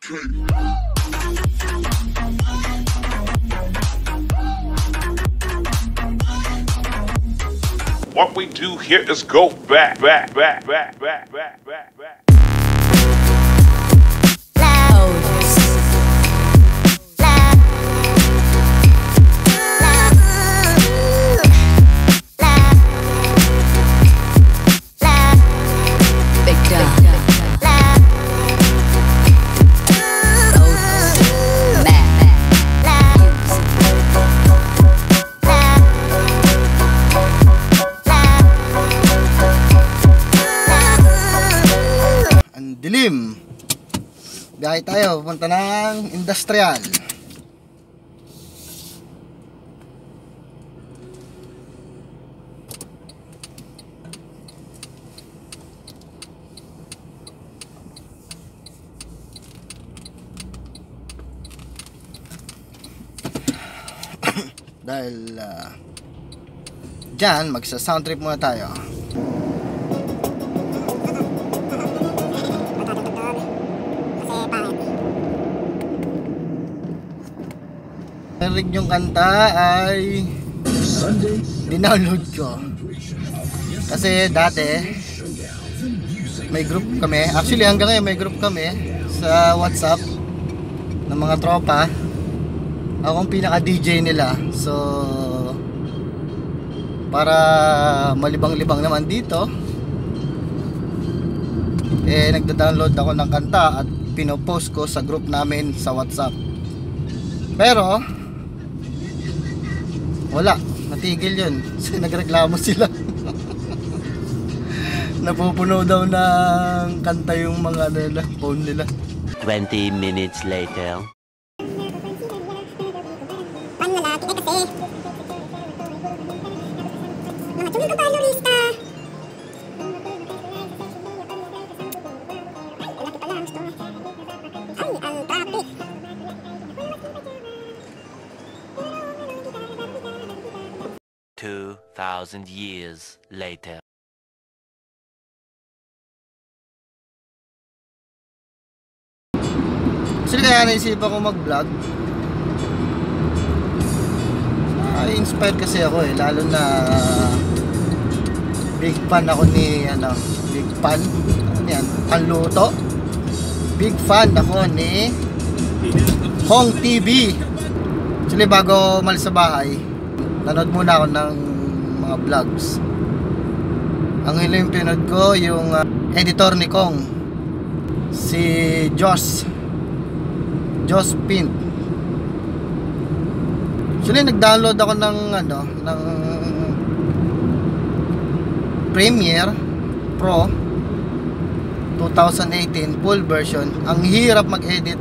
What we do here is go back. Dilim. Biyahe tayo, pupunta ng industrial. Dahil dyan, magsa-sound trip muna tayo. Narinig yung kanta ay dinownload ko. Kasi dati may group kami. Actually hanggang ngayon may group kami sa WhatsApp ng mga tropa. Ako ang pinaka DJ nila. So para malibang-libang naman dito, nagda-download ako ng kanta at pinopost ko sa group namin sa WhatsApp. Pero wala, natigil yun. Kasi nagreklamo sila. Napupuno daw ng kanta yung mga nila, phone nila. 20 minutes later. Panlalaki kasi mga chulong kapalorista. Ay, ang traffic. 2,000 years later. Actually kaya naisipan ko mag-vlog. Inspired kasi ako lalo na big fan ako ni big fan yan, panluto. Big fan ako ni Hong TV. Actually bago umalis sa bahay, nanood muna ako ng mga vlogs. Ang yung pinanood ko yung editor ni Kong, si Josh Pint. Actually nag-download ako ng ng Premiere Pro 2018 full version. Ang hirap mag-edit.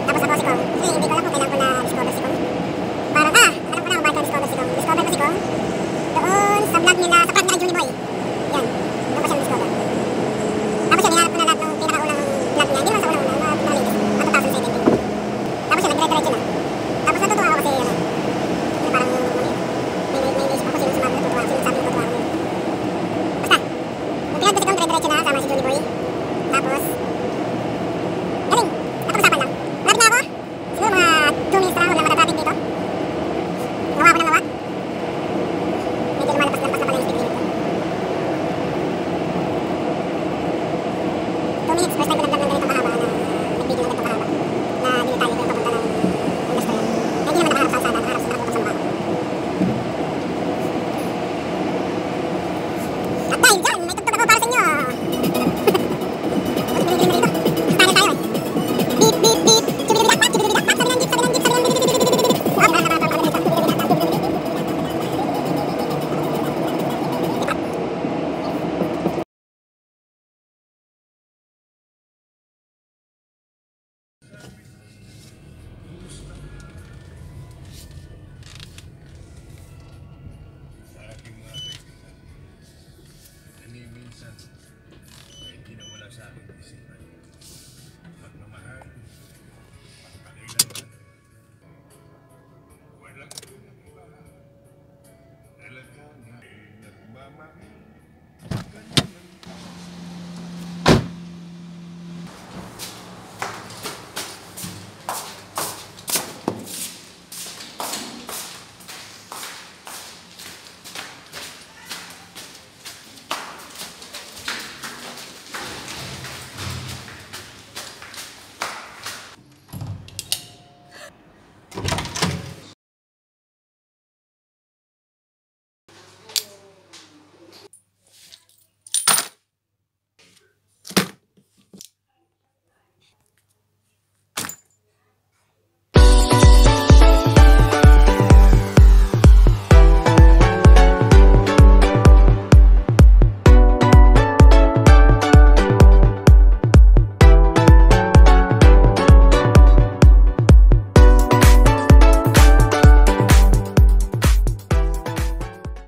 Tapos ako si Kong. Hindi ko alam kung kailan ko na-discover si Kong. Parang alam ko na kung bakit na-discover si Kong. Discover ko si Kong doon sa vlog nila, sa vlog nila Juni Boy. Yan, doon ko siya na-discover. Tapos siya, nilalap ko na lahat ng pinakaunang vlog niya. Hindi naman sa unang-unang, mga latest, ang 2017. Tapos siya, nagre-diretso na. Tapos natutuwa ako kasi, parang may naisip ako sino sumabi natutuwa, sino sabi natutuwa ako. Basta, yung pinag ko si Kong, dire-diretso na, sama si Juni Boy. Tapos, galing, napag-usapan lang. Malapit na ako. Siguro mga 2 minutes na lang, huwag lang matatraffic dito. Nawa ako ng nawa. Medyo lumalabas-lampas na pala yung speed limit ko. 2 minutes, first time ko nag-vlog ng ganito.